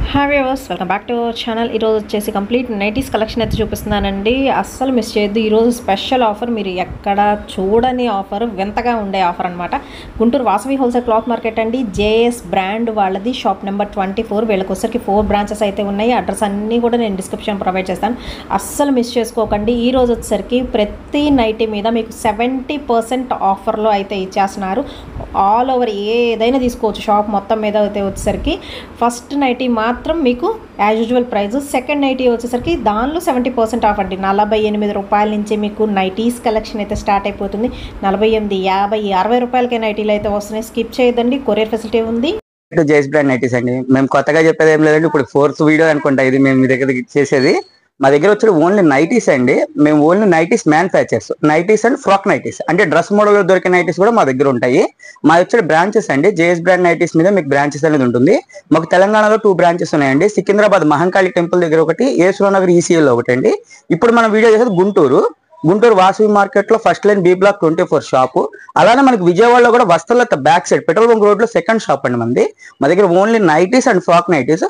Hi viewers, welcome back to our channel. ఈరోజు వచ్చేసి complete nighties collection అయితే చూపిస్తున్నానండి. అస్సలు మిస్ చేయొద్దు. ఈరోజు స్పెషల్ ఆఫర్, మీరు ఎక్కడ చూడని ఆఫర్, వింతగా ఉండే ఆఫర్ అనమాట. Guntur Vasavi wholesale cloth market అండి. జేఎస్ బ్రాండ్ వాళ్ళది, షాప్ నెంబర్ 24. వీళ్ళకి వచ్చరికి 4 బ్రాంచెస్ అయితే ఉన్నాయి. అడ్రస్ అన్నీ కూడా నేను డిస్క్రిప్షన్ ప్రొవైడ్ చేస్తాను. అస్సలు మిస్ చేసుకోకండి. ఈ రోజు వచ్చేసరికి ప్రతి నైటీ మీద మీకు 70% ఆఫర్లో అయితే ఇచ్చేస్తున్నారు. ఆల్ ఓవర్ ఏదైనా తీసుకోవచ్చు. షాప్ మొత్తం మీద అయితే వచ్చేసరికి ఫస్ట్ నైటీ మాత్రం మీకు as usual price, second nighty వచ్చేసరికి దానిలో 70% ఆఫ్ అండి. 48 రూపాయల నుంచి మీకు నైటీస్ కలెక్షన్ అయితే స్టార్ట్ అయిపోతుంది. 48, 50, 60 రూపాయలకే నైటీలు అయితే వస్తున్నాయి. స్కిప్ చేయదండి, కొరియర్ ఫెసిలిటీ ఉంది. జేఎస్ బ్రాండ్ నైటీస్ అండి. మేము కొత్తగా చెప్పేది ఏం లేదండి. ఇప్పుడు 4th వీడియో అనుకుంటా ఇది మేము మీ దగ్గర చేసేది. మా దగ్గర వచ్చి ఓన్లీ నైటీస్ అండి. మేము only nighties manufactures, nighties and frock nighties, అంటే డ్రెస్ మోడల్ దొరికే నైటీస్ కూడా మా దగ్గర ఉంటాయి. మా వచ్చే బ్రాంచెస్ అండి. జేఎస్ బ్రాండ్ నైటీస్ మీద మీకు బ్రాంచెస్ అనేది ఉంటుంది. మాకు తెలంగాణలో 2 బ్రాంచెస్ ఉన్నాయండి. సికింద్రాబాద్ మహంకాళి టెంపుల్ దగ్గర ఒకటి, ఏసులో నగర్ ఈసీఎల్ ఒకటి అండి. ఇప్పుడు మనం వీడియో చేసేది గుంటూరు వాసవి మార్కెట్ లో first line, B block 24 shop. అలానే మనకి విజయవాడలో కూడా Vastralatha back side petrol bunk road లో 2nd షాప్ అండి మంది. మా దగ్గర only nighties and frock nighties.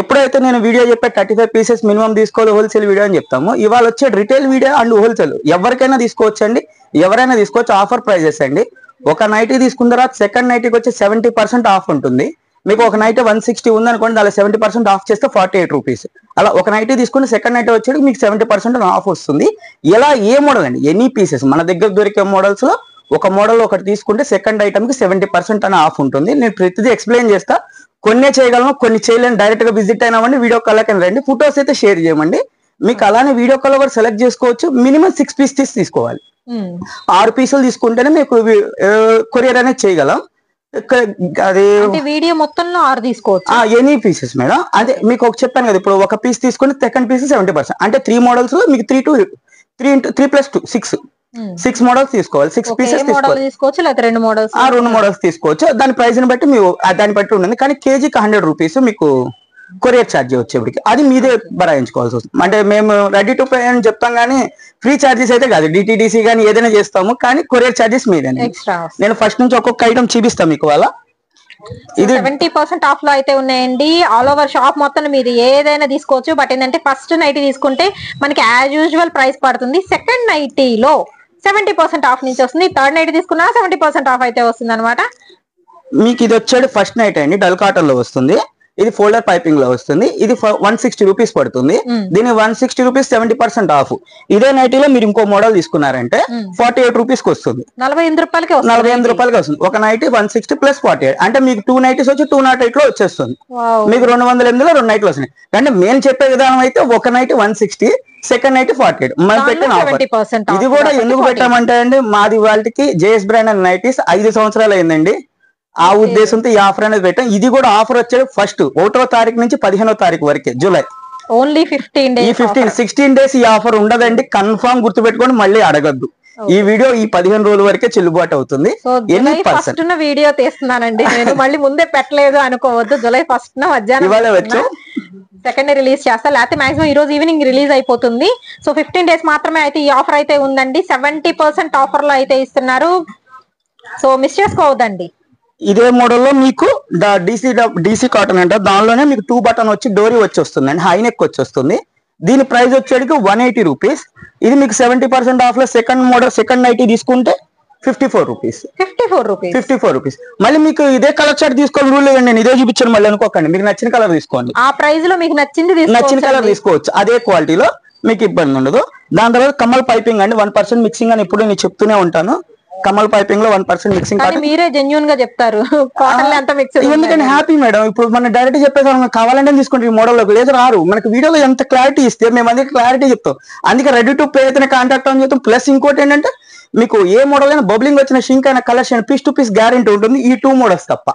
ఎప్పుడైతే నేను వీడియో చెప్పే 35 పీసెస్ మినిమం తీసుకోవాలి హోల్సేల్ వీడియో అని చెప్తాము. ఇవాళ వచ్చే రిటైల్ వీడియో అండ్ హోల్సేల్ ఎవరికైనా తీసుకోవచ్చు అండి. ఎవరైనా తీసుకోవచ్చు. ఆఫర్ ప్రైజెస్ అండి. ఒక నైటీ తీసుకున్న తర్వాత సెకండ్ నైటీకి వచ్చి 70% ఆఫ్ ఉంటుంది. మీకు ఒక నైటీ 160 ఉందనుకోండి, దాని 70% ఆఫ్ చేస్తే 48 రూపీస్. అలా ఒక నైటీ తీసుకుని సెకండ్ నైటీ వచ్చేది మీకు 70% ఆఫ్ వస్తుంది. ఎలా ఏ మోడల్ అండి, ఎనీ పీసెస్ మన దగ్గర దొరికే మోడల్స్ లో ఒక మోడల్ ఒకటి తీసుకుంటే సెకండ్ ఐటమ్ కి 70% అని ఆఫ్ ఉంటుంది. నేను ప్రతిదీ ఎక్స్ప్లెయిన్ చేస్తా. కొన్ని చేయగలను, కొన్ని చేయలేను. డైరెక్ట్ గా విజిట్ అయినామండి, వీడియో కాల్ కింద రండి, ఫొటోస్ అయితే షేర్ చేయమండి. మీకు అలానే వీడియో కాల్ కూడా సెలెక్ట్ చేసుకోవచ్చు. మినిమం 6 పీసెస్ తీసుకోవాలి. 6 పీసులు తీసుకుంటేనే మీకు కొరియర్ అనేది చేయగలం. అది వీడియో మొత్తంలో 6 తీసుకోవచ్చు. Any pieces madam. అదే మీకు ఒక చెప్పాను కదా, ఇప్పుడు ఒక పీస్ తీసుకుని సెకండ్ పీస్ 70%, అంటే 3 మోడల్స్ మీకు 3 + 2 6 మోడల్స్ తీసుకోవాలి. 6 పీసెస్ తీసుకోవచ్చు, లేదా 2 మోడల్స్ 2 మోడల్స్ తీసుకోవచ్చు. దాని ప్రైస్ ని బట్టి మీరు దాన్ని బట్టి ఉంటుంది. కానీ కేజీకి 100 రూపీస్ మీకు కొరియర్ ఛార్జ్ వచ్చేప్పటికి అది మీదే భరాయించుకోవాల్సి వస్తుంది. అంటే మేము రెడీ టు పే అని చెప్తాం, కానీ ఫ్రీ ఛార్జెస్ అయితే కాదు. డిటిడిసి కానీ ఏదైనా చేస్తాము, కానీ కొరియర్ ఛార్జెస్ మీదే. నేను ఫస్ట్ నుంచి ఒక్కొక్క ఐటమ్ చూపిస్తాను మీకు. వాళ్ళ ఇది 70% ఆఫ్ లో అయితే ఉన్నాయండి. ఆల్ ఓవర్ షాప్ మొత్తం మీరు ఏదైనా తీసుకోవచ్చు. బట్ ఏంటంటే ఫస్ట్ నైటీ తీసుకుంటే మనకి యాజ్ యూజువల్ ప్రైస్ పడుతుంది. సెకండ్ నైటీలో 70% ఆఫ్ నుంచి వస్తుంది. థర్డ్ నైట్ తీసుకున్నా 70% ఆఫ్ అయితే వస్తుంది అనమాట. మీకు ఇది వచ్చేది ఫస్ట్ నైట్ అండి. డల్ కాటన్ లో వస్తుంది. ఇది ఫోల్డర్ పైపింగ్ లో వస్తుంది. ఇది 160 రూపీస్ పడుతుంది. దీని 160 రూపీస్ 70% ఆఫ్. ఇదే నైటీలో మీరు ఇంకో మోడల్ తీసుకున్నారంటే 48 రూపీస్ కి వస్తుంది. 48 రూపాయలకి వస్తుంది. ఒక నైటీ 160 + 48, అంటే మీకు 2 నైటీస్ వచ్చి 208 లో వచ్చేస్తుంది. మీకు 208లో 2 నైట్లు వస్తున్నాయి. అంటే మేము చెప్పే విధానం అయితే ఒక నైటీ 160, సెకండ్ నైట్ 48. మనం పెట్టిన ఆఫర్ ఇది కూడా ఎందుకు పెట్టామంటే అండి, మాది వాళ్ళకి జేఎస్ బ్రాండ్ అండ్ నైటీస్ 5 సంవత్సరాలు అయిందండి. ఆ ఉద్దేశంతో ఈ ఆఫర్ అనేది పెట్టాం. ఇది కూడా ఆఫర్ వచ్చేది ఫస్ట్ 1వ తారీఖు నుంచి 15వ తారీఖు వరకే, జూలై. Only 15 days. ఈ 16 days ఈ ఆఫర్ ఉండదండి. కన్ఫర్మ్ గుర్తుపెట్టుకొని మళ్ళీ అడగద్దు. ఈ వీడియో ఈ 15 రోజుల వరకే చెల్లుబాటు అవుతుంది. ఫస్ట్ వీడియో తీస్తున్నానండి నేను, మళ్ళీ ముందే పెట్టలేదు అనుకోవద్దు. జూలై 1 మధ్యాహ్నం సెకండ్ రిలీజ్ చేస్తా, లేకపోతే మాక్సిమం ఈ రోజు ఈవినింగ్ రిలీజ్ అయిపోతుంది. సో 15 days మాత్రమే అయితే ఈ ఆఫర్ అయితే ఉందండి. 70% ఆఫర్ లో అయితే ఇస్తున్నారు. సో మిస్ చేసుకోవద్దండి. ఇదే మోడల్లో మీకు డీసీ కాటన్ అంట. దానిలోనే మీకు 2 బటన్ వచ్చి డోరీ వచ్చి వస్తుంది అండి, హై నెక్ వచ్చి వస్తుంది. దీని ప్రైస్ వచ్చేటికి 180 రూపీస్. ఇది మీకు 70% ఆఫ్ లో సెకండ్ మోడల్, సెకండ్ నైటీ తీసుకుంటే 54 రూపీస్. మళ్ళీ మీకు ఇదే కలర్ చార్ట్ తీసుకోవాలి రూల్ లేదండి. నేను ఇదే చూపించాను మళ్ళీ అనుకోకండి. మీకు నచ్చిన కలర్ తీసుకోండి. ఆ ప్రైస్ లో మీకు నచ్చిన కలర్ తీసుకోవచ్చు. అదే క్వాలిటీలో మీకు ఇబ్బంది ఉండదు. దాని తర్వాత కమల్ పైపింగ్ అండి. 1% మిక్సింగ్ అని ఎప్పుడు నేను చెప్తూనే ఉంటాను. కమల్ పైపింగ్ లో 1% మిక్సింగ్. మీరే జెన్యూన్ గా చెప్తారు. ఎందుకంటే హ్యాపీ మేడం. ఇప్పుడు మనం డైరెక్ట్ చెప్పేసాం, కావాలంటే తీసుకుంటే ఈ మోడల్ లోకి లేదు రారు. మనకి వీడియోలో ఎంత క్లారిటీ ఇస్తే మేము అందుకే క్లారిటీ చెప్తాం. అందుకే రెడీ టు పే అయితే కాంటాక్ట్ అని చెప్తాం. ప్లస్ ఇంకోటి ఏంటంటే, మీకు ఏ మోడల్ అయినా బబ్లింగ్ వచ్చిన షింక్ అయినా collection piece to piece guarantee ఉంటుంది. ఈ 2 మోడల్స్ తప్ప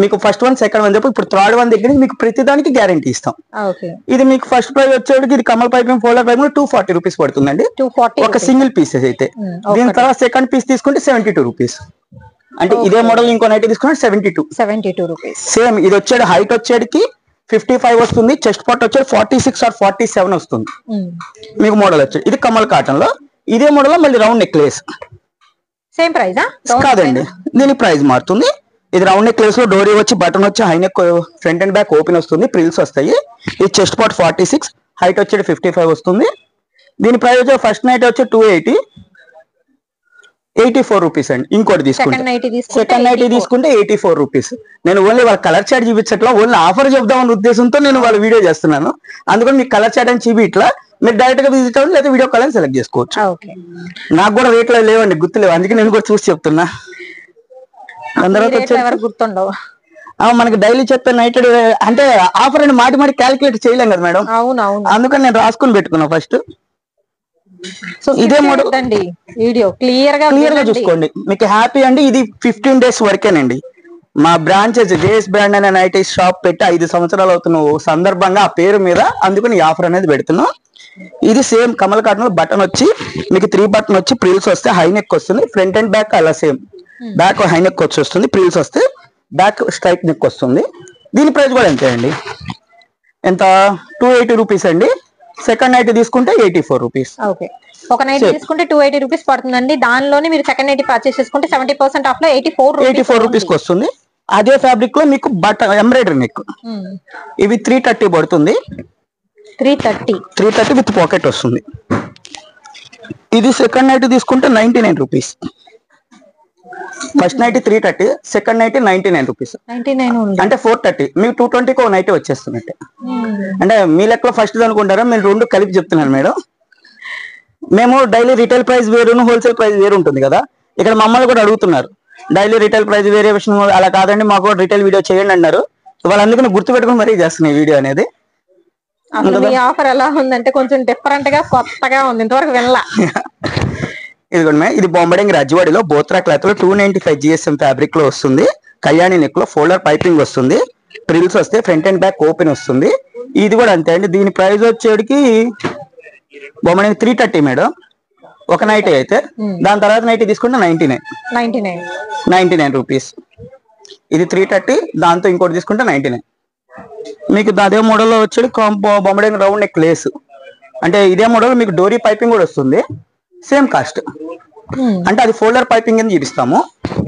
మీకు ఫస్ట్ 1, సెకండ్ 1 చెప్పి ఇప్పుడు థర్డ్ 1 దగ్గర మీకు ప్రతి దానికి గ్యారంటీ ఇస్తాం. ఇది మీకు ఫస్ట్ ప్రైస్ వచ్చేటికి ఇది Kamal piping folder piping 240 rupees పడుతుందండి, ఒక సింగిల్ పీసెస్ అయితే. దీని తర్వాత సెకండ్ పీస్ తీసుకుంటే 72 రూపీస్. అంటే ఇదే మోడల్ ఇంకో నైట్ తీసుకుంటే 72 రూపీస్. సేమ్ ఇది వచ్చేది హైట్ వచ్చేటికి 55 వస్తుంది. చెస్ట్ పార్ట్ వచ్చేది 46 or 47 వస్తుంది. మీకు మోడల్ వచ్చేది ఇది కమల్ కాటన్ లో. ఇదే మోడల్ లో మళ్ళీ రౌండ్ నెక్లెస్. సేమ్ ప్రైస్ కాదండి, దీని ప్రైస్ మారుతుంది. ఇది రౌండ్ నెక్ లో డోరీ వచ్చి బటన్ వచ్చి high neck front and back open వస్తుంది, ప్రిల్స్ వస్తాయి. ఇది చెస్ట్ పార్ట్ 46, హైట్ వచ్చి 55 వస్తుంది. దీని ప్రైస్ ఫస్ట్ నైట్ వచ్చి 280, 84 రూపీస్ అండి. ఇంకోటి తీసుకుంటే సెకండ్ నైట్ తీసుకుంటే 84 రూపీస్. నేను ఓన్లీ వాళ్ళ కలర్ చార్ట్ చూపించట్లా, ఓన్లీ ఆఫర్ చెప్దామన్న ఉద్దేశంతో నేను వాళ్ళ వీడియో చేస్తున్నాను. అందుకని మీకు కలర్ చార్ట్ అని చూపిట్లా, మీరు డైరెక్ట్ గా విజిట్ అవ్వండి, లేదా వీడియో కాల్ అని సెలెక్ట్ చేసుకోవచ్చు. నాకు కూడా రేట్లు లేవండి, గుర్తులేవు, అందుకే నేను కూడా చూసి చెప్తున్నా. గుర్తుండవు మనకి డైలీ చెప్పే నైట్ అంటే ఆఫర్ అని మాటి మాటి క్యాలిక్యులేట్ చేయలేం కదా మేడం. అందుకని నేను రాసుకుని పెట్టుకున్నా ఫస్ట్. ఇదే మోడల్ వీడియో క్లియర్ గా చూసుకోండి, మీకు హ్యాపీ అండి. ఇది 15 days వరకేనండి. మా బ్రాంచెస్ జేఎస్ బ్రాండ్ అనే నైట్ షాప్ పెట్టి 5 సంవత్సరాలు అవుతున్న సందర్భంగా ఆ పేరు మీద అందుకని ఈ ఆఫర్ అనేది పెడుతున్నాం. ఇది సేమ్ కమల్ కాటన్ లో బటన్ వచ్చి మీకు 3 బటన్ వచ్చి ప్రిల్స్ వస్తే హై నెక్ వస్తుంది, ఫ్రంట్ అండ్ బ్యాక్ అలా సేమ్. బ్యాక్ హై నెక్ వచ్చి వస్తుంది, ప్రిల్స్ వస్తే బ్యాక్ స్ట్రైట్ నెక్ వస్తుంది. దీని ప్రైస్ కూడా అంతే అండి, ఎంత 280 రూపీస్ అండి. సెకండ్ నైట్ తీసుకుంటే 84 రూపీస్. ఒక నైట్ తీసుకుంటే 280 రూపీస్ పడుతుందండి. దానిలోనే మీరు సెకండ్ నైట్ పర్చేస్ చేసుకుంటే 70% ఆఫ్ లో 84 రూపీస్ కి వస్తుంది. అదే ఫ్యాబ్రిక్ లో మీకు బటన్ ఎంబ్రాయిడరీ నెక్, ఇవి 330 పడుతుంది. 330 విత్ పాకెట్ వస్తుంది. ఇది సెకండ్ నైట్ తీసుకుంటే 99 rupees. First night 330, second night 99 rupees. అంటే 430, మీకు 220 నైట్ వచ్చేస్తున్నట్టే. అంటే మీ లెక్కలో ఫస్ట్ అనుకుంటారా, మీరు రెండు కలిపి చెప్తున్నాను మేడం. మేము డైలీ రిటైల్ ప్రైస్ వేరును హోల్సేల్ ప్రైస్ వేరు ఉంటుంది కదా. ఇక్కడ మమ్మల్ని కూడా అడుగుతున్నారు డైలీ రిటైల్ ప్రైస్ వేరియేషన్, అలా కాదండి మాకు రిటైల్ వీడియో చేయండి అన్నారు. వాళ్ళందుకని గుర్తు పెట్టుకుని మరీ చేస్తున్నాయి వీడియో అనేది. ఆఫర్ ఎలా ఉందంటే కొంచెం డిఫరెంట్ గా కొత్తగా ఉంది, ఇంతవరకు వెళ్ళా. ఇదిగోండి, ఇది బొంబడింగ్ రజ్వాడిలో బోత్రా క్లాత్ లో 295 GSM ఫ్యాబ్రిక్ లో వస్తుంది. కళ్యాణి నెక్ లో ఫోల్డర్ పైపింగ్ వస్తుంది, ప్రిల్స్ వస్తే ఫ్రంట్ అండ్ బ్యాక్ ఓపెన్ వస్తుంది. ఇది కూడా అంతే అండి. దీని ప్రైస్ వచ్చేటికి బొమ్మడింగ్ 330 మేడం ఒక నైట్ అయితే. దాని తర్వాత నైట్ తీసుకుంటే 99 రూపీస్. ఇది 330, దాంతో ఇంకోటి తీసుకుంటే 99. మీకు అదే మోడల్లో వచ్చేది బొమ్మడింగ్ రౌండ్ నెక్ లేస్, అంటే ఇదే మోడల్ మీకు డోరీ పైపింగ్ కూడా వస్తుంది, సేమ్ కాస్ట్. అంటే అది ఫోల్డర్ పైపింగ్ అని చూపిస్తాము,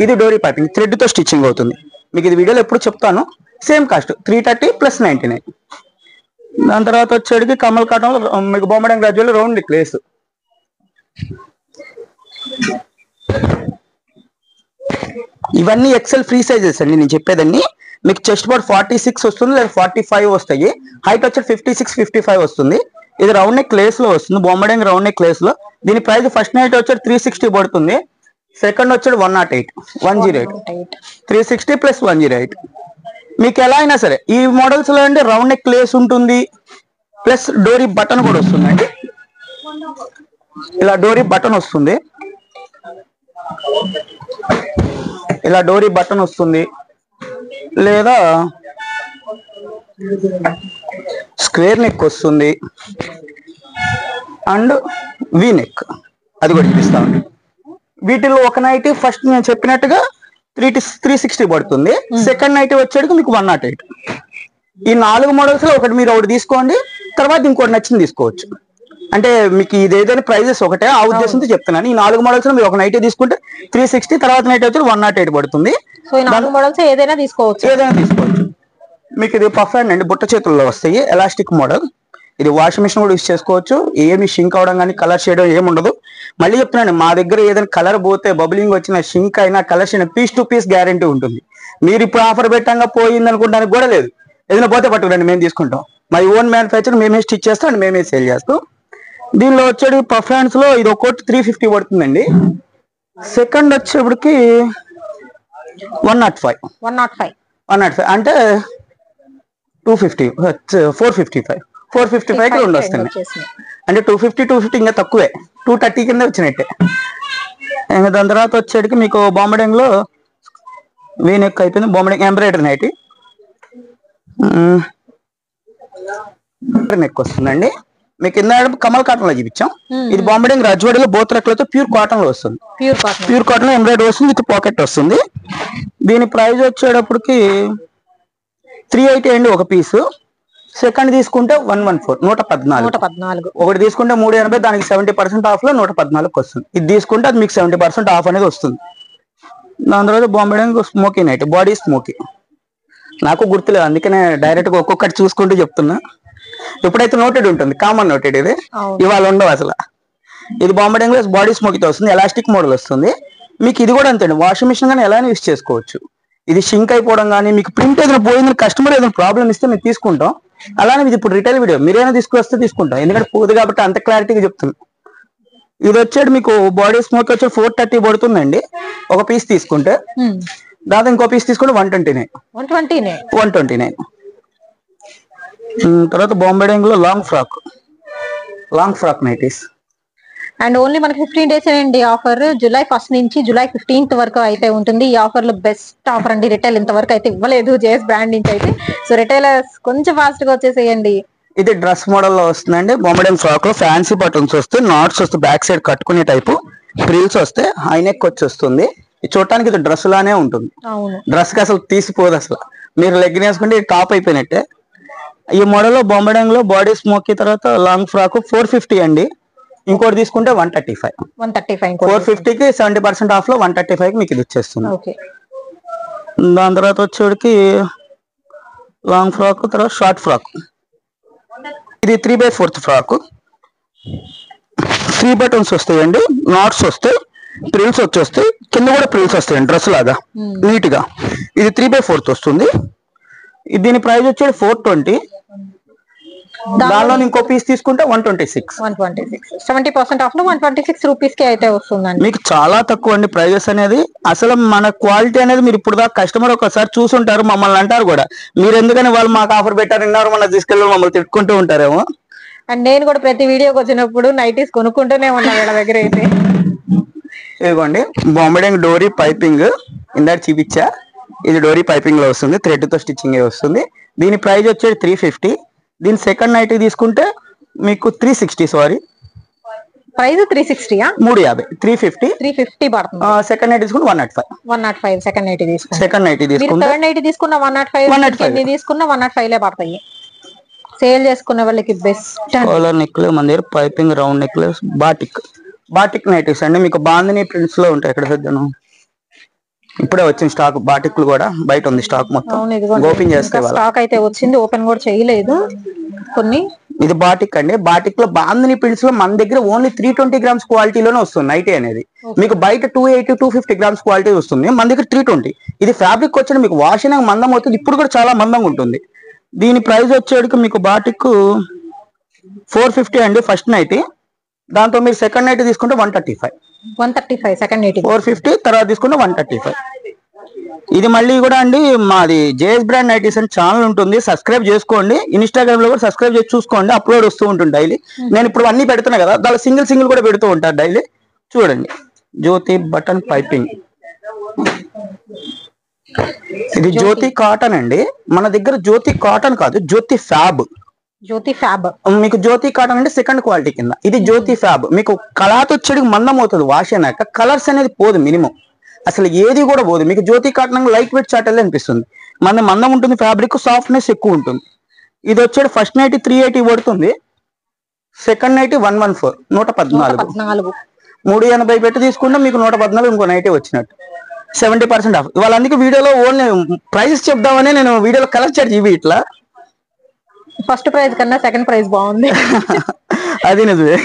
ఇది డోరీ పైపింగ్ థ్రెడ్ తో స్టిచ్చింగ్ అవుతుంది. మీకు ఇది వీడియోలో ఎప్పుడు చెప్తాను. Same cost 330 plus 99. దాని తర్వాత వచ్చేటికి కమల్ కాటన్ లో మీకు బొమ్మడింగ్ గ్రాడ్యువల్ రౌండ్ నెక్ లేస్. ఇవన్నీ ఎక్సెల్ ఫ్రీ సైజెస్ అండి నేను చెప్పేదాన్ని. మీకు చెస్ట్ పార్ట్ 46 వస్తుంది, లేదా 45 వస్తాయి. హైట్ వచ్చి 56, 55 వస్తుంది. ఇది రౌండ్ నెక్ లేస్ లో వస్తుంది, బొమ్మడింగ్ రౌండ్ నెక్ లేస్ లో. దీని ప్రైస్ ఫస్ట్ నైట్ వచ్చి 360 పడుతుంది, సెకండ్ వచ్చి 108, 360 ప్లస్ 108. మీకు ఎలా అయినా సరే ఈ మోడల్స్ లో అంటే రౌండ్ నెక్ లేస్ ఉంటుంది, ప్లస్ డోరీ బటన్ కూడా వస్తుంది అండి. ఇలా డోరీ బటన్ వస్తుంది, ఇలా డోరీ బటన్ వస్తుంది, లేదా స్క్వేర్ నెక్ వస్తుంది, అండ్ వి నెక్, అది కూడా చూపిస్తామండి. వీటిలో ఒక నైట్ ఫస్ట్ నేను చెప్పినట్టుగా 360 పడుతుంది, సెకండ్ నైట్ వచ్చేటికి మీకు 108. ఈ 4 మోడల్స్ లో ఒకటి మీరు ఒకటి తీసుకోండి, తర్వాత ఇంకోటి నచ్చింది తీసుకోవచ్చు. అంటే మీకు ఇది ఏదైనా ప్రైజెస్ ఒకటే, ఆ ఉద్దేశంతో చెప్తున్నాను. ఈ 4 మోడల్స్ లో మీరు ఒక నైట్ తీసుకుంటే 360, తర్వాత నైట్ వచ్చి 108 పడుతుంది. ఏదైనా తీసుకోవచ్చు. మీకు ఇది పఫ్ హ్యాండ్ అండి, బుట్ట చేతుల్లో వస్తాయి, ఎలాస్టిక్ మోడల్. ఇది వాషింగ్ మిషన్ కూడా యూజ్ చేసుకోవచ్చు, ఏమి షింక్ అవడం కానీ కలర్ చేయడం ఏమి ఉండదు. మళ్ళీ చెప్తున్నాను, మా దగ్గర ఏదైనా కలర్ పోతే బబులింగ్ వచ్చిన షింక్ అయినా కలర్ అయినా పీస్ టు పీస్ గ్యారంటీ ఉంటుంది. మీరు ఇప్పుడు ఆఫర్ పెట్టంగా పోయింది అనుకోవడానికి కూడా లేదు, ఏదైనా పోతే పట్టుకురండి, మేము తీసుకుంటాం. మై ఓన్ మ్యానుఫ్యాక్చర్, మేమే స్టిచ్ చేస్తాం అండ్ మేమే సేల్ చేస్తాం. దీనిలో వచ్చేది పఫ్ హ్యాండ్స్ లో ఇది ఒక్కోటి 350 పడుతుందండి. సెకండ్ వచ్చేప్పటికి 105 అంటే 250, 455 కి రెండు వస్తున్నాయి. అంటే 250 ఇంకా తక్కువే, 230 కింద వచ్చినట్టే. ఇంకా దాని తర్వాత వచ్చేటికి మీకు బొమ్మడింగ్ లో వీ నెక్ అయిపోయింది, బొమ్మడింగ్ ఎంబ్రాయిడరీ నైట్ నెక్ వస్తుందండి. మీకు కింద కమల్ కాటన్ లో చూపించాం. ఇది బొమ్మడింగ్ రజ్వాడిలో బోత్ రెక్కలతో ప్యూర్ కాటన్ లో వస్తుంది, ప్యూర్ కాటన్ లో ఎంబ్రాయిడరీ వస్తుంది, విత్ పాకెట్ వస్తుంది. దీని ప్రైస్ వచ్చేటప్పటికి 380 అండి ఒక పీసు. సెకండ్ తీసుకుంటే 114, 114. ఒకటి తీసుకుంటే 380, దానికి 70% ఆఫ్ లో 114 వస్తుంది. ఇది తీసుకుంటే అది మీకు 70% ఆఫ్ అనేది వస్తుంది. దాని తర్వాత Bombay smoky night, body smoky. నాకు గుర్తులేదు, అందుకనే డైరెక్ట్ గా ఒక్కొక్కటి చూసుకుంటూ చెప్తున్నా. ఎప్పుడైతే నోటెడ్ ఉంటుంది, కామన్ నోటెడ్ ఇది, ఇవాళ ఉండవు అసలు. ఇది బాంబే బాడీ స్మోకీతో వస్తుంది, ఎలాస్టిక్ మోడల్ వస్తుంది మీకు. ఇది కూడా అంతే, వాషింగ్ మిషన్ కానీ ఎలా యూస్ చేసుకోవచ్చు. ఇది షింక్ అయిపోవడం కానీ, మీకు ప్రింట్ ఏదైనా పోయిందని కస్టమర్ ఏదైనా ప్రాబ్లం ఇస్తే మేము తీసుకుంటాం. అలానే ఇది ఇప్పుడు రిటైల్ వీడియో, మీరైనా తీసుకొస్తే తీసుకుంటాం, ఎందుకంటే పోదు కాబట్టి అంత క్లారిటీగా చెప్తున్నాం. ఇది వచ్చేది మీకు బాడీ స్మోక్ వచ్చి 430 పడుతుందండి ఒక పీస్ తీసుకుంటే. దాదాపు ఇంకో పీస్ తీసుకుంటే 129. తర్వాత బాంబే లో long frock nighties. And only మనకి 15 days అండి ఆఫర్. జూలై 1st నుంచి జూలై 15th వరకు అయితే ఉంటుంది. ఈ ఆఫర్ లో బెస్ట్ ఆఫర్ అండి. రిటైల్ ఇంతవరకు అయితే ఇవ్వలేదు జేఎస్ బ్రాండ్ నుంచి అయితే. సో రిటైలర్స్ కొంచెం ఫాస్ట్ గా వచ్చేసేయండి. ఇది డ్రెస్ మోడల్ లో వస్తుందండి. బాంబే ఫ్రాక్ లో ఫ్యాన్సీ బటన్స్ వస్తాయి, నాట్స్ వస్తాయి, బ్యాక్ సైడ్ కట్టుకునే టైపు, ఫ్రిల్స్ వస్తే, హై నెక్ వచ్చి వస్తుంది. చూడటానికి ఇది డ్రెస్ లానే ఉంటుంది, డ్రెస్ కి అసలు తీసిపోదు అసలు. మీరు లెగ్గిన్ వేసుకుంటే టాప్ అయిపోయినట్టే. ఈ మోడల్ లో బాంబే లో బాడీ స్మోకీ తర్వాత లాంగ్ ఫ్రాక్ 450 అండి. ఇంకోటి తీసుకుంటే 135. 450కి 70% ఆఫ్ లో 135కి మీకు ఇది వచ్చేస్తుంది. దాని తర్వాత వచ్చేటికి లాంగ్ ఫ్రాక్, తర్వాత షార్ట్ ఫ్రాక్. ఇది 3/4 ఫ్రాక్, 3 బటన్స్ వస్తాయండి, నాట్స్ వస్తాయి, ప్రిల్స్ వచ్చేస్తాయి, కింద కూడా ప్రిల్స్ వస్తాయండి డ్రెస్ లాగా నీట్ గా. ఇది 3/4 వస్తుంది. దీని ప్రైస్ వచ్చేది 420. దానిలో ఇంకో పీస్ తీసుకుంటే 126. 70% ఆఫ్ లో 126 రూపీస్ కి అయితే వస్తుందండి. మీకు చాలా తక్కువ అండి ప్రైజెస్ అనేది. అసలు మన క్వాలిటీ అనేది మీరు ఇప్పుడు దాకా కస్టమర్ ఒకసారి చూసుంటారు, మమ్మల్ని అంటారు కూడా, మీరు ఎందుకని వాళ్ళు మాకు ఆఫర్ పెట్టారు విన్నారు, మన తీసుకెళ్ళి మమ్మల్ని తిట్టుకుంటూ ఉంటారేమో. అండ్ నేను కూడా ప్రతి వీడియోకి వచ్చినప్పుడు నైటీస్ కొనుక్కుంటూనే ఉన్నా వీళ్ళ దగ్గర అయితే. ఇదిగోండి బాంబే డోరీ పైపింగ్, ఇందాక చూపించా. ఇది డోరీ పైపింగ్ లో వస్తుంది, థ్రెడ్ తో స్టిచ్చింగ్ వస్తుంది. దీని ప్రైస్ వచ్చేది 350. దీని సెకండ్ నైటీ తీసుకుంటే మీకు 360. Sorry, price 360. 350. 350 పడుతుంది. సెకండ్ నైటీ తీసుకుంటే 105. సెకండ్ నైటీ తీసుకుంటే థర్డ్ నైటీ తీసుకున్న 105 తీసుకున్న 105 పడతాయి. సేల్ చేసుకునే వాళ్ళకి బెస్ట్. కాలర్ నెక్ మన దగ్గర piping, round necklace, batik nighties అండి. మీకు బాందిని ప్రింట్స్ లో ఉంటాయి. ఎక్కడ పెద్దను ఇప్పుడే వచ్చిన స్టాక్, బాటిక్లు కూడా బయట ఉంది స్టాక్ మొత్తం. ఓపెన్ చేస్తే స్టాక్ అయితే వచ్చింది, ఓపెన్ కూడా చేయలేదు కొన్ని. ఇది బాటిక్ అండి. బాటిక్ లో బాందిని ప్రింట్స్ లో మన దగ్గర ఓన్లీ 320 grams క్వాలిటీలోనే వస్తుంది నైటీ అనేది. మీకు బయట 280, 250 grams క్వాలిటీ వస్తుంది, మన దగ్గర 320. ఇది ఫ్యాబ్రిక్ వచ్చి మీకు వాష్ అయినా మందం అవుతుంది, ఇప్పుడు కూడా చాలా మందంగా ఉంటుంది. దీని ప్రైస్ వచ్చేటికి మీకు బాటిక్ 450 అండి ఫస్ట్ నైటీ. దాంతో మీరు సెకండ్ నైటీ తీసుకుంటే 135 సెకండ్ నైటీ 450, తర్వాత తీసుకుంటే 135. ఇది మళ్ళీ కూడా అండి మాది జేఎస్ బ్రాండ్ నైటీస్ అని ఛానల్ ఉంటుంది, సబ్స్క్రైబ్ చేసుకోండి. ఇన్స్టాగ్రామ్ లో కూడా సబ్స్క్రైబ్ చేసి చూసుకోండి, అప్లోడ్ వస్తూ ఉంటుంది డైలీ. నేను ఇప్పుడు అన్ని పెడుతున్నా కదా, దాని సింగిల్ కూడా పెడుతూ ఉంటారు డైలీ. చూడండి జ్యోతి బటన్ పైపింగ్. ఇది జ్యోతి కాటన్ అండి. మన దగ్గర జ్యోతి కాటన్ కాదు, జ్యోతి ఫ్యాబ్. మీకు జ్యోతి కాటన్ అంటే సెకండ్ క్వాలిటీ కింద. ఇది జ్యోతి ఫ్యాబ్. మీకు కలాత్ వచ్చేటికి మందం అవుతుంది, వాష్ అయినాక కలర్స్ అనేది పోదు, మినిమం అసలు ఏది కూడా పోదు. మీకు జ్యోతి కాటన్ లైట్ వెయిట్ చాటల్ అనిపిస్తుంది, మన మందం ఉంటుంది, ఫ్యాబ్రిక్ సాఫ్ట్నెస్ ఎక్కువ ఉంటుంది. ఇది వచ్చేది ఫస్ట్ నైట్ 380 పడుతుంది, సెకండ్ నైట్ 114, 114. 380 పెట్టి తీసుకుంటే మీకు 114 ఇంకో నైట్ వచ్చినట్టు. 70% ఆఫ్. ఇవాళ అందుకే వీడియోలో ఓన్లీ ప్రైస్ చెప్దామని నేను వీడియోలో కలర్ చార్ట్ ఇవి ఇట్లా. ఫస్ట్ ప్రైజ్ కన్నా సెకండ్ ప్రైజ్ బాగుంది. అది నిజమే,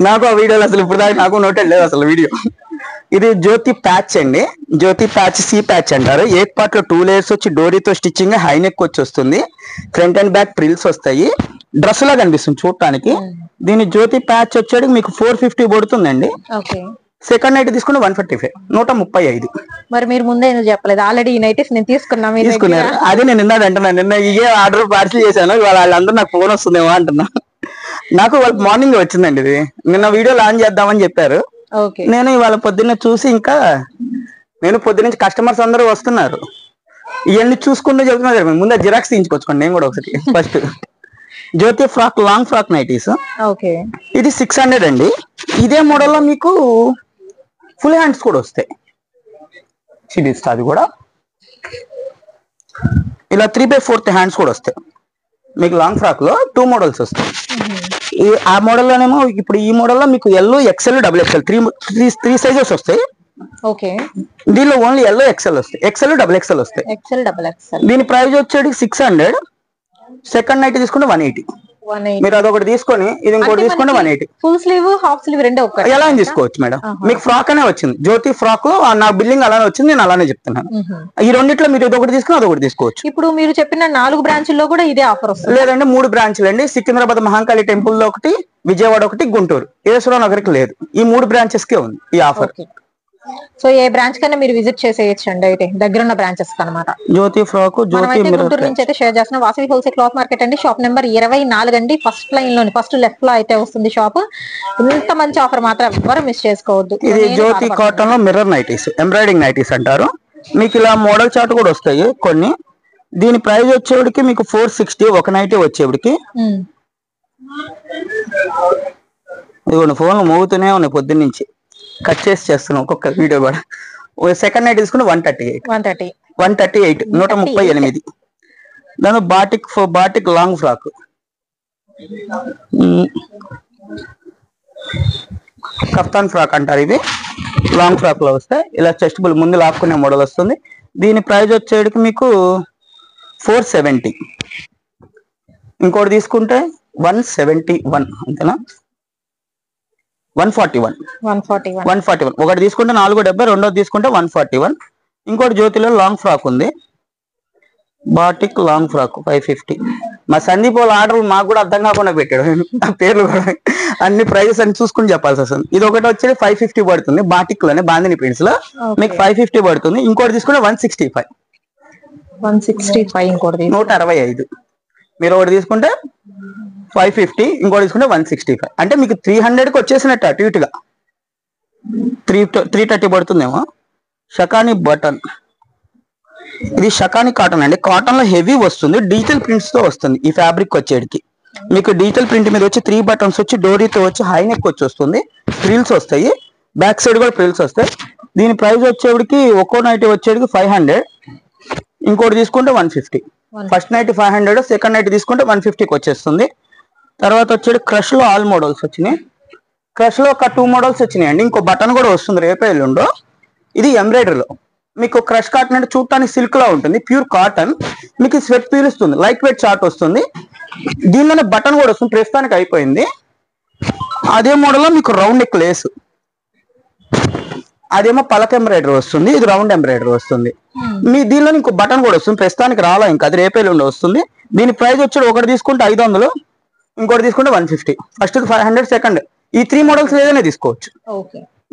నాకు ఆ వీడియోలో అసలు ఇప్పుడు దాకా నాకు నోటెడ్ లేదు అసలు వీడియో. ఇది జ్యోతి ప్యాచ్ అండి. జ్యోతి ప్యాచ్, సి ప్యాచ్ అంటారు. ఎయిట్ పార్ట్ లో 2 layers వచ్చి డోరీతో స్టిచ్చింగ్, హై నెక్ వచ్చి వస్తుంది, ఫ్రంట్ అండ్ బ్యాక్ ప్రిల్స్ వస్తాయి, డ్రెస్ లా కనిపిస్తుంది చూడటానికి. దీని జ్యోతి ప్యాచ్ వచ్చేది మీకు 450 పడుతుందండి. సెకండ్ నైట్ తీసుకుని 145, 135. మరి మీరు ముందే ఎందుకు చెప్పలేదు? ఆల్రెడీ ఈ నైటీస్ నేను తీసుకున్నారు. అదే నేను నిన్న అంటున్నా, నిన్న ఇదే ఆర్డర్ పార్సిల్ చేశాను, వాళ్ళందరూ నాకు ఫోన్ వస్తుందేమో అంటున్నా. నాకు వాళ్ళకి మార్నింగ్ వచ్చిందండి ఇది. నిన్న వీడియో లాంచ్ చేద్దామని చెప్పారు, నేను ఇవాళ పొద్దున్న చూసి, ఇంకా నేను పొద్దున్నుంచి కస్టమర్స్ అందరూ వస్తున్నారు, ఇవన్నీ చూసుకుంటూ చెప్తున్నారు. ముందే జిరాక్స్ తీయించుకొచ్చుకోండి నేను కూడా ఒకసారి. ఫస్ట్ జ్యోతి ఫ్రాక్, లాంగ్ ఫ్రాక్ నైటీస్. ఇది 600 అండి. ఇదే మోడల్ లో మీకు ఫుల్ హ్యాండ్స్ కూడా వస్తాయి, చూపిస్తా. అది కూడా ఇలా 3/4 హ్యాండ్స్ కూడా వస్తాయి. మీకు లాంగ్ ఫ్రాక్ లో 2 మోడల్స్ వస్తాయి. ఆ మోడల్ లోనేమో ఇప్పుడు ఈ మోడల్ లో మీకు ఎల్, XL, XXL 3 సైజెస్ వస్తాయి. ఓకే. దీనిలో ఓన్లీ ఎల్లో ఎక్సెల్ వస్తాయి, ఎక్సెల్ డబుల్ ఎక్సెల్ వస్తాయి. XL double XL. దీని ప్రైస్ వచ్చేది 600. సెకండ్ నైట్ తీసుకుంటే 180. మీరు అదొకటి తీసుకొని ఇది ఇంకోటి తీసుకుంటే 180. ఫుల్ స్లీవ్ హాఫ్ స్లీవ్ రెండో ఒకటి ఎలా తీసుకోవచ్చు మేడం. మీకు ఫ్రాక్ అనే వచ్చింది, జ్యోతి ఫ్రాక్ నా బిల్లింగ్ అలానే వచ్చింది, నేను అలానే చెప్తున్నాను. ఈ రెండిట్లో మీరు ఇదొకటి తీసుకుని అదొకటి తీసుకోవచ్చు. ఇప్పుడు మీరు చెప్పిన 4 బ్రాంచ్ల్లో కూడా ఇదే ఆఫర్ వస్తుంది? లేదంటే 3 బ్రాంచ్లు అండి. సికింద్రాబాద్ మహాకాళి టెంపుల్ లో ఒకటి, విజయవాడ ఒకటి, గుంటూరు, ఈశ్వర నగర్కి లేదు. ఈ 3 బ్రాంచెస్ కే ఉంది ఈ ఆఫర్. సో ఏ బ్రాంచ్ కన్నా మీరు విజిట్ చేసేయచ్చండి అయితే దగ్గర ఉన్న బ్రాంచెస్ అన్నమాట. జ్యోతి ఫ్రాక్, జ్యోతి గుంటూరు నుంచి అయితే షేర్ చేస్తున్న వాసవి హోల్సేల్ క్లాత్ మార్కెట్ అండి. షాప్ నెంబర్ 24 అండి. ఫస్ట్ లైన్ లోని ఫస్ట్ లెఫ్ట్ లో అయితే వస్తుంది షాప్. ఇంత మంచి ఆఫర్ మాత్రం ఎవ్వరు మిస్ చేసుకోవద్దు. ఇది జ్యోతి కాటన్ లో మిర్రర్ నైటీస్, ఎంబ్రాయిడింగ్ నైటీస్ అంటారు. మీకు ఇలా మోడల్ చార్ట్ కూడా వస్తాయి కొన్ని. దీని ప్రైస్ వచ్చేవాడికి మీకు 460 ఒక నైటీ వచ్చేవాడికి. ఇదిగోండి ఫోన్లు మోగుతూనే ఉన్నాయి పొద్దున్న నుంచి, కట్ చేస్తున్నాం ఒక్కొక్క వీడియో కూడా. సెకండ్ నైట్ తీసుకుంటే 138. 138 దాని batik long frock, kaftan frock అంటారు. ఇది లాంగ్ ఫ్రాక్ లో వస్తాయి. ఇలా చెస్టబుల్ ముందు లాక్కునే మోడల్ వస్తుంది. దీని ప్రైస్ వచ్చేటికి మీకు 470. ఇంకోటి తీసుకుంటే 171 అంతేనా, 141. ఒకటి తీసుకుంటే 470, రెండోది తీసుకుంటే 141. ఇంకోటి జ్యోతిలో లాంగ్ ఫ్రాక్ ఉంది, బాటిక్ లాంగ్ ఫ్రాక్ 550. మా సందీప్ వాళ్ళ ఆర్డర్ మాకు కూడా అర్థం కాకుండా పెట్టాడు, ఆ పేర్లు కూడా అన్ని ప్రైజెస్ అన్ని చూసుకుని చెప్పాల్సి వస్తుంది. ఇది ఒకటి వచ్చేది 550 పడుతుంది, బాటిక్ లోనే బాందిని ప్రింట్స్ లో మీకు 550 పడుతుంది. ఇంకోటి తీసుకుంటే 165. 165. మీరు ఒకటి తీసుకుంటే 550, ఇంకోటి తీసుకుంటే 165. అంటే మీకు 300కి వచ్చేసినట్టు అటు ఇటుగా 330 పడుతుందేమో. షకాని బటన్, ఇది షకాని కాటన్ అండి. కాటన్ లో హెవీ వస్తుంది, డిజిటల్ ప్రింట్స్ తో వస్తుంది. ఈ ఫ్యాబ్రిక్ వచ్చేటికి మీకు డిజిటల్ ప్రింట్ మీద వచ్చి 3 బటన్స్ వచ్చి డోరీతో వచ్చి హై నెక్ వచ్చి వస్తుంది, ఫ్రిల్స్ వస్తాయి, బ్యాక్ సైడ్ కూడా ఫ్రిల్స్ వస్తాయి. దీని ప్రైస్ వచ్చేటికి ఒక్కో నైట్ వచ్చేటికి 500, ఇంకోటి తీసుకుంటే 150. ఫస్ట్ నైట్ 500, సెకండ్ నైట్ తీసుకుంటే 150కి వచ్చేస్తుంది. తర్వాత వచ్చేది క్రష్ లో ఆల్ మోడల్స్ వచ్చినాయి. క్రష్ లో ఒక 2 మోడల్స్ వచ్చినాయి అండి. ఇంకో బటన్ కూడా వస్తుంది రేపే ఎల్లుండో. ఇది ఎంబ్రాయిడరీలో మీకు క్రష్ కాటన్ అంటే చూడటానికి సిల్క్ లా ఉంటుంది, ప్యూర్ కాటన్. మీకు స్వెట్ పీలుస్తుంది, లైట్ వెయిట్ చార్ట్ వస్తుంది. దీనిలోనే బటన్ కూడా వస్తుంది, ప్రస్తుతానికి అయిపోయింది. అదే మోడల్లో మీకు రౌండ్ నెక్ లేస్, అదేమో పలక ఎంబ్రాయిడరీ వస్తుంది, ఇది రౌండ్ ఎంబ్రాయిడరీ వస్తుంది. మీ దీనిలో ఇంకో బటన్ కూడా వస్తుంది, ప్రస్తుతానికి రాలా ఇంకా, అది రేపేలు వస్తుంది. దీని ప్రైస్ వచ్చి ఒకటి తీసుకుంటే 500, ఇంకోటి తీసుకుంటే 150. ఫస్ట్ 500, సెకండ్ ఈ 3 మోడల్స్ ఏదైనా తీసుకోవచ్చు.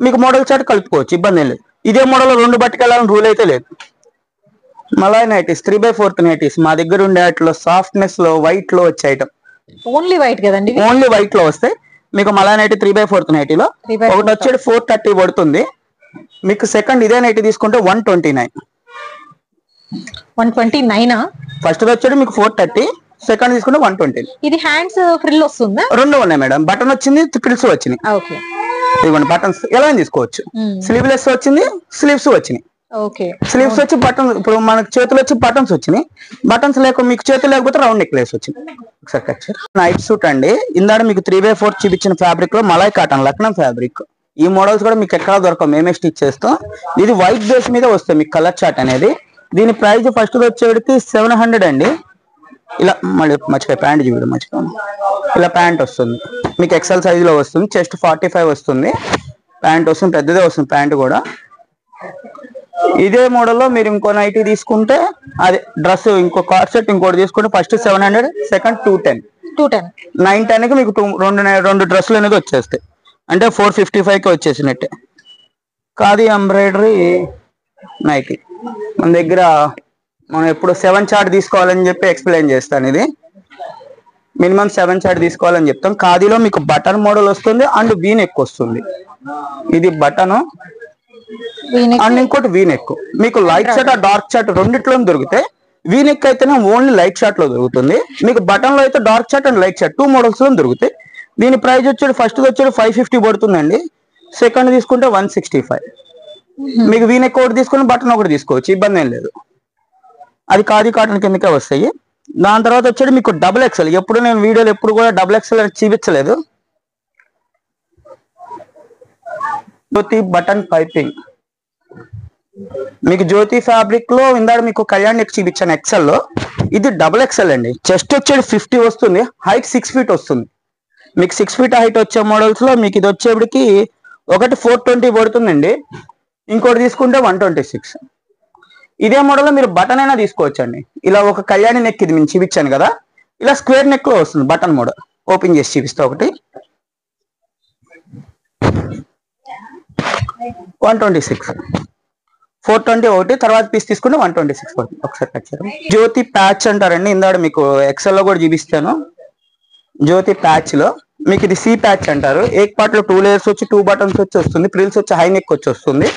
మీకు మోడల్ చార్ట్ కలుపుకోవచ్చు, ఇబ్బంది ఏం లేదు. ఇదే మోడల్ 2 పట్టుకెళ్ళాలని రూల్ అయితే లేదు. మలాయ్ నైటీస్ 3/4 నైటీస్ మా దగ్గర ఉండే వాటిలో సాఫ్ట్నెస్ లో వైట్ లో వచ్చే ఐటమ్. ఓన్లీ వైట్ కదండి, ఓన్లీ వైట్ లో వస్తాయి మీకు. మలాయ్ నైటీ 3/4 నైటీలో ఒకటి వచ్చేది 430 పడుతుంది మీకు. సెకండ్ ఇదే నైటీ తీసుకుంటే 129. ఫస్ట్ వచ్చేది మీకు 430, సెకండ్ తీసుకుంటే 120. ఇది హ్యాండ్స్ ఫ్రిల్ వస్తుందా? రెండు ఉన్నాయి మేడం, బటన్ వచ్చింది, ఫ్రిల్స్ వచ్చినాయి. ఇదిగోండి బటన్స్ ఎలా తీసుకోవచ్చు. స్లీవ్లెస్ వచ్చింది, స్లీవ్స్ వచ్చినాయి. స్లీవ్స్ వచ్చి బటన్, ఇప్పుడు మనకు చేతులు వచ్చి బటన్స్ వచ్చినాయి. బటన్స్ లేక మీకు చేతులు లేకపోతే రౌండ్ నెక్లెస్ వచ్చింది. ఒకసారి నైట్ సూట్ అండి. ఇందాక మీకు 3/4 చూపించిన ఫ్యాబ్రిక్ లో మలాయ్ కాటన్ లక్నం ఫ్యాబ్రిక్. ఈ మోడల్స్ కూడా మీకు ఎక్కడ దొరకవు, మేమే స్టిచ్ చేస్తాం. ఇది వైట్ బేస్ మీద వస్తుంది మీకు కలర్ చార్ట్ అనేది. దీని ప్రైస్ ఫస్ట్ వచ్చేటికి 700 అండి. ఇలా మళ్ళీ మర్చిపోయి ప్యాంట్ చూడండి, మర్చిపోయాను. ఇలా ప్యాంట్ వస్తుంది మీకు, ఎక్సెల్ సైజ్ లో వస్తుంది, చెస్ట్ 45 వస్తుంది, ప్యాంట్ వస్తుంది, పెద్దదే వస్తుంది ప్యాంట్ కూడా. ఇదే మోడల్లో మీరు ఇంకో నైటీ తీసుకుంటే అదే డ్రెస్, ఇంకో కార్డ్ సెట్ ఇంకోటి తీసుకుంటే ఫస్ట్ 700, సెకండ్ 210. 910కి మీకు రెండు డ్రెస్సులు అనేది వచ్చేస్తాయి. అంటే 455కి వచ్చేసినట్టే. ఖాదీ ఎంబ్రాయిడరీ నైటీ మన దగ్గర మనం ఎప్పుడు 7 చార్ట్ తీసుకోవాలని చెప్పి ఎక్స్ప్లెయిన్ చేస్తాను. ఇది మినిమం 7 చార్ట్ తీసుకోవాలని చెప్తాం. ఖాదీలో మీకు బటన్ మోడల్ వస్తుంది అండ్ వీ నెక్ వస్తుంది. ఇది బటన్ అండ్ ఇంకోటి వీ నెక్. మీకు లైట్ షార్ట్ డార్క్ షార్ట్ రెండిట్లో దొరుకుతాయి. వీ నెక్ అయితేనే ఓన్లీ లైట్ షార్ట్ లో దొరుకుతుంది. మీకు బటన్ లో అయితే dark short and light short 2 models లో దొరుకుతాయి. దీని ప్రైస్ వచ్చేది ఫస్ట్ వచ్చేది 550 పడుతుందండి. సెకండ్ తీసుకుంటే 165. మీకు వీ నెక్ ఒకటి తీసుకుని బటన్ ఒకటి తీసుకోవచ్చు, ఇబ్బంది ఏం లేదు. అది ఖాదీ కాటన్ కిందకే వస్తాయి. దాని తర్వాత వచ్చేది మీకు డబుల్ ఎక్సెల్. ఎప్పుడు నేను వీడియోలు ఎప్పుడు కూడా డబుల్ ఎక్సెల్ అని చూపించలేదు. బటన్ పైపింగ్ మీకు జ్యోతి ఫ్యాబ్రిక్ లో ఇందాక మీకు కళ్యాణ్ నెక్ చూపించాను ఎక్సెల్ లో, ఇది డబుల్ ఎక్సెల్ అండి. చెస్ట్ వచ్చేది 50 వస్తుంది, హైట్ 6 ఫీట్ వస్తుంది. మీకు 6 ఫీట్ హైట్ వచ్చే మోడల్స్ లో మీకు ఇది వచ్చేప్పటికి ఒకటి 420 పడుతుందండి, ఇంకోటి తీసుకుంటే 126. ఇదే మోడల్ లో మీరు బటన్ అయినా తీసుకోవచ్చండి. ఇలా ఒక కళ్యాణి నెక్ ఇది నేను చూపించాను కదా, ఇలా స్క్వేర్ నెక్ లో వస్తుంది బటన్ మోడల్. ఓపెన్ చేసి చూపిస్తా. ఒకటి 126, 420 ఒకటి, తర్వాత పీస్ తీసుకుంటే 126 పడుతుంది. ఒకసారి కట్ చేద్దాం. జ్యోతి ప్యాచ్ అంటారండి, ఇందాక మీకు ఎక్సెల్ లో కూడా చూపిస్తాను. జ్యోతి ప్యాచ్ లో మీకు ఇది సి ప్యాచ్ అంటారు. ఏక్ పార్ట్ లో 2 లేయర్స్ వచ్చి 2 బటన్స్ వచ్చి వస్తుంది, ప్రిల్స్ వచ్చి హై నెక్ వచ్చి వస్తుంది.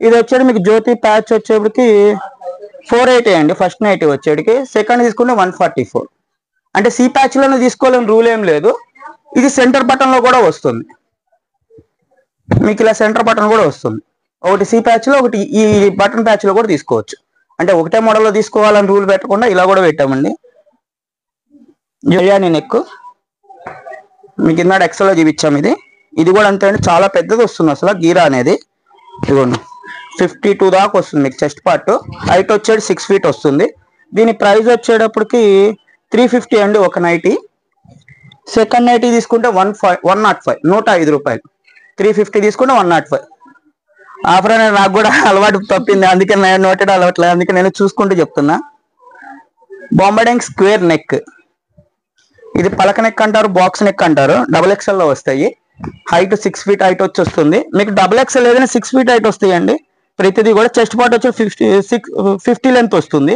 ఇది వచ్చేది మీకు జ్యోతి ప్యాచ్ వచ్చేప్పటికి 480 అండి ఫస్ట్ నైట్ వచ్చేటికి. సెకండ్ తీసుకుంటే 144. అంటే సి ప్యాచ్ లోనే తీసుకోవాలని రూల్ ఏం లేదు, ఇది సెంటర్ బటన్ లో కూడా వస్తుంది. మీకు ఇలా సెంటర్ బటన్ కూడా వస్తుంది. ఒకటి సి ప్యాచ్ లో, ఒకటి ఈ బటన్ ప్యాచ్ లో కూడా తీసుకోవచ్చు. అంటే ఒకటే మోడల్ లో తీసుకోవాలని రూల్ పెట్టకుండా ఇలా కూడా పెట్టామండి. జయాని నెక్ మీకు ఇందాక ఎక్సెల్ లో చూపించాము. ఇది కూడా అంతే అండి, చాలా పెద్దది వస్తుంది అసలు గీరా అనేది. ఇదిగోండి 52 దాకా వస్తుంది మీకు చెస్ట్ పార్ట్. హైట్ వచ్చేది 6 ఫీట్ వస్తుంది. దీని ప్రైస్ వచ్చేటప్పటికి 350 అండి ఒక నైటీ. సెకండ్ నైటీ తీసుకుంటే 105, 105 రూపాయలు. 350 తీసుకుంటే 105. ఆఫర్ అనేది నాకు కూడా అలవాటు తప్పింది, అందుకే నేను నోటెడ్ అలవాట్లేదు, అందుకే నేను చూసుకుంటూ చెప్తున్నా. బాంబడింగ్ స్క్వేర్ నెక్, ఇది పలక నెక్ అంటారు, బాక్స్ నెక్ అంటారు. డబుల్ ఎక్స్ఎల్ లో వస్తాయి. హైట్ 6 ఫీట్ హైట్ వచ్చి వస్తుంది. మీకు డబుల్ ఎక్స్ఎల్ ఏదైనా 6 ఫీట్ హైట్ వస్తాయండి ప్రతిదీ కూడా. చెస్ట్ పార్ట్ వచ్చి 50 లెంత్ వస్తుంది.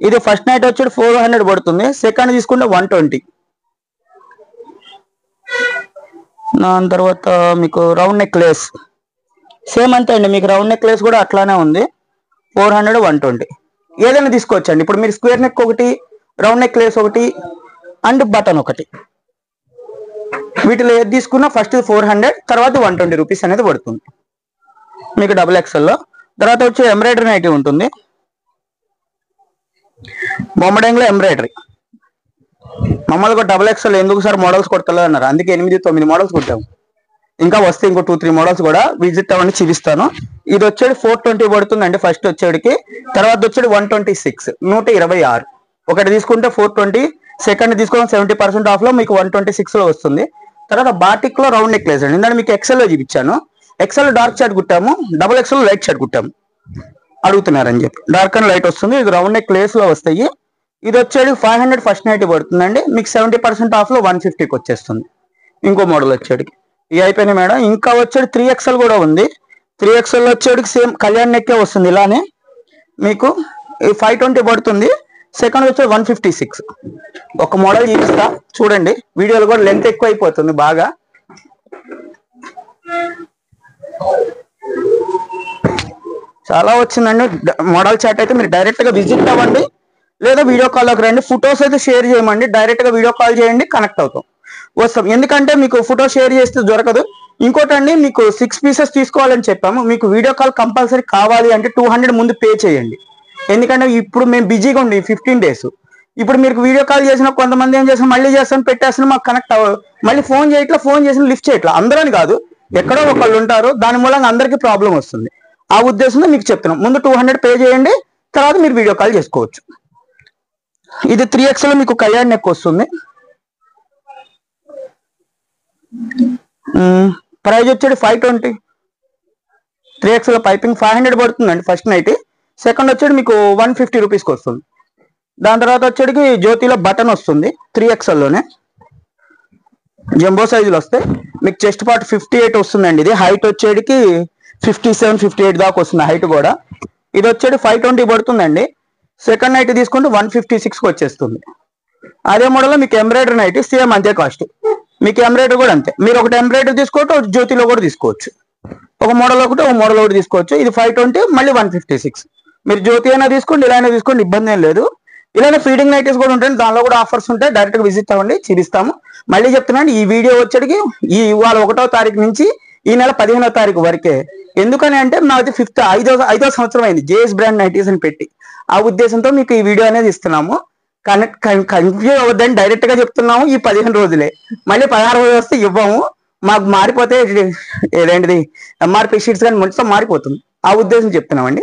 ఇది ఫస్ట్ నైట్ వచ్చి 400 పడుతుంది. సెకండ్ తీసుకుంటే 120. దాని తర్వాత మీకు రౌండ్ నెక్ లేస్ సేమ్ అంతే అండి, మీకు రౌండ్ నెక్ లేస్ కూడా అట్లానే ఉంది. 400, 120 ఏదైనా తీసుకోవచ్చండి. ఇప్పుడు మీరు స్క్వేర్ నెక్ ఒకటి, రౌండ్ నెక్ లేస్ ఒకటి అండ్ బటన్ ఒకటి, వీటిలో ఏది తీసుకున్నా ఫస్ట్ 400, తర్వాత 120 రూపీస్ అనేది పడుతుంది మీకు డబుల్ ఎక్స్ఎల్ లో. తర్వాత వచ్చి ఎంబ్రాయిడరీ నైటీ ఉంటుంది. బొమ్మడంగ్ లో ఎంబ్రాయిడరీ మమ్మల్ని డబుల్ ఎక్స్ఎల్ ఎందుకు సార్ మోడల్స్ కొడతలేదు అన్నారు, అందుకే 8-9 మోడల్స్ కొట్టాము. ఇంకా వస్తే ఇంకో 2-3 మోడల్స్ కూడా విజిట్ అవ్వండి, చూపిస్తాను. ఇది వచ్చేది 420 పడుతుందండి ఫస్ట్ వచ్చేడికి. తర్వాత వచ్చేది 126, 126. ఒకటి తీసుకుంటే 420, సెకండ్ తీసుకుంటే 70% ఆఫ్ లో మీకు 126 లో వస్తుంది. తర్వాత బాటిక్ లో రౌండ్ నెక్ లేస్ అండి, ఇందాక మీకు ఎక్సెల్ లో చూపించాను. ఎక్సెల్ డార్క్ షార్ట్ కుట్టాము, డబుల్ ఎక్సెల్ లైట్ షార్ట్ కుట్టాము. అడుగుతున్నారని చెప్పి డార్క్ అండ్ లైట్ వస్తుంది. ఇది రౌండ్ నెక్ లేస్ లో వస్తాయి. ఇది వచ్చేది 500 ఫస్ట్ నైట్ పడుతుందండి. మీకు 70% ఆఫ్ లో 150కి వచ్చేస్తుంది. ఇంకో మోడల్ వచ్చేటికి ఇవి అయిపోయినాయి మేడం. ఇంకా వచ్చేది 3XL కూడా ఉంది. 3XL వచ్చేటికి సేమ్ కళ్యాణ్ నెక్కే వస్తుంది. ఇలానే మీకు 520 పడుతుంది. సెకండ్ వచ్చేది 156. ఒక మోడల్ చూపిస్తా చూడండి, వీడియోలో కూడా లెంత్ ఎక్కువ అయిపోతుంది బాగా. చాలా వచ్చిందండి మోడల్ చాట్. అయితే మీరు డైరెక్ట్ గా విజిట్ అవ్వండి, లేదా వీడియో కాల్లోకి రండి. ఫొటోస్ అయితే షేర్ చేయమండి, డైరెక్ట్ గా వీడియో కాల్ చేయండి, కనెక్ట్ అవుతాం, వస్తాం. ఎందుకంటే మీకు ఫోటో షేర్ చేస్తే దొరకదు. ఇంకోటండి, మీకు 6 పీసెస్ తీసుకోవాలని చెప్పాము. మీకు వీడియో కాల్ కంపల్సరీ కావాలి అంటే 200 ముందు పే చేయండి. ఎందుకంటే ఇప్పుడు మేము బిజీగా ఉండి 15 డేస్. ఇప్పుడు మీకు వీడియో కాల్ చేసిన కొంతమంది ఏం చేస్తాం, మళ్ళీ చేస్తాం పెట్టేస్తాం, మాకు కనెక్ట్ అవ్వదు. మళ్ళీ ఫోన్ చేయట్లా, ఫోన్ చేసిన లిఫ్ట్ చేయట్లా. అందరని కాదు, ఎక్కడో ఒకళ్ళు ఉంటారు, దాని మూలంగా అందరికీ ప్రాబ్లం వస్తుంది. ఆ ఉద్దేశంతో మీకు చెప్తున్నాం, ముందు 200 పే చేయండి, తర్వాత మీరు వీడియో కాల్ చేసుకోవచ్చు. ఇది 3XL మీకు కళ్యాణ్ నెక్ వస్తుంది. ప్రైజ్ వచ్చేది 520. 3XL పైపింగ్ 500 పడుతుందండి ఫస్ట్ నైట్. సెకండ్ వచ్చేది మీకు 150 రూపీస్కి వస్తుంది. దాని తర్వాత వచ్చేటికి జ్యోతిలో బటన్ వస్తుంది 3XL లోనే. జంబో సైజులు వస్తాయి. మీకు చెస్ట్ పార్ట్ 58 వస్తుందండి. ఇది హైట్ వచ్చేటికి 57, 58 దాకా వస్తుంది హైట్ కూడా. ఇది వచ్చేది 520 పడుతుందండి. సెకండ్ నైట్ తీసుకుంటే 156కి వచ్చేస్తుంది. అదే మోడల్లో మీకు ఎంబ్రాయిడరీ నైట్ సేమ్ అంతే కాస్ట్. మీకు ఎంబ్రాయిడరీ కూడా అంతే. మీరు ఒకటి ఎంబ్రాయిడరీ తీసుకోవచ్చు, జ్యోతిలో కూడా తీసుకోవచ్చు. ఒక మోడల్ ఒకటి, ఒక మోడల్ ఒకటి తీసుకోవచ్చు. ఇది 520, మళ్ళీ 156. మీరు జ్యోతి అయినా తీసుకోండి, ఇలా అయినా తీసుకోండి, ఇబ్బంది ఏం లేదు. ఇలానే ఫీడింగ్ నైటీస్ కూడా ఉంటాయి, దానిలో కూడా ఆఫర్స్ ఉంటాయి. డైరెక్ట్ గా విజిట్ అవ్వండి, చూపిస్తాము. మళ్ళీ చెప్తున్నాను, ఈ వీడియో వచ్చేటికి ఇవాళ 1వ తారీఖు నుంచి ఈ నెల 15వ తారీఖు వరకే. ఎందుకని అంటే మాది ఐదో సంవత్సరం అయింది జేఎస్ బ్రాండ్ నైటీస్ అని పెట్టి. ఆ ఉద్దేశంతో మీకు ఈ వీడియో అనేది ఇస్తున్నాము. కన్ఫ్యూజ్ అవ్వద్దని డైరెక్ట్ గా చెప్తున్నాము. ఈ 15 రోజులే, మళ్ళీ 16 రోజులు వస్తే ఇవ్వము. మాకు మారిపోతే ఏదేంటిది ఎంఆర్పి షీట్స్ కానీ మొత్తం మారిపోతుంది. ఆ ఉద్దేశం చెప్తున్నామండి.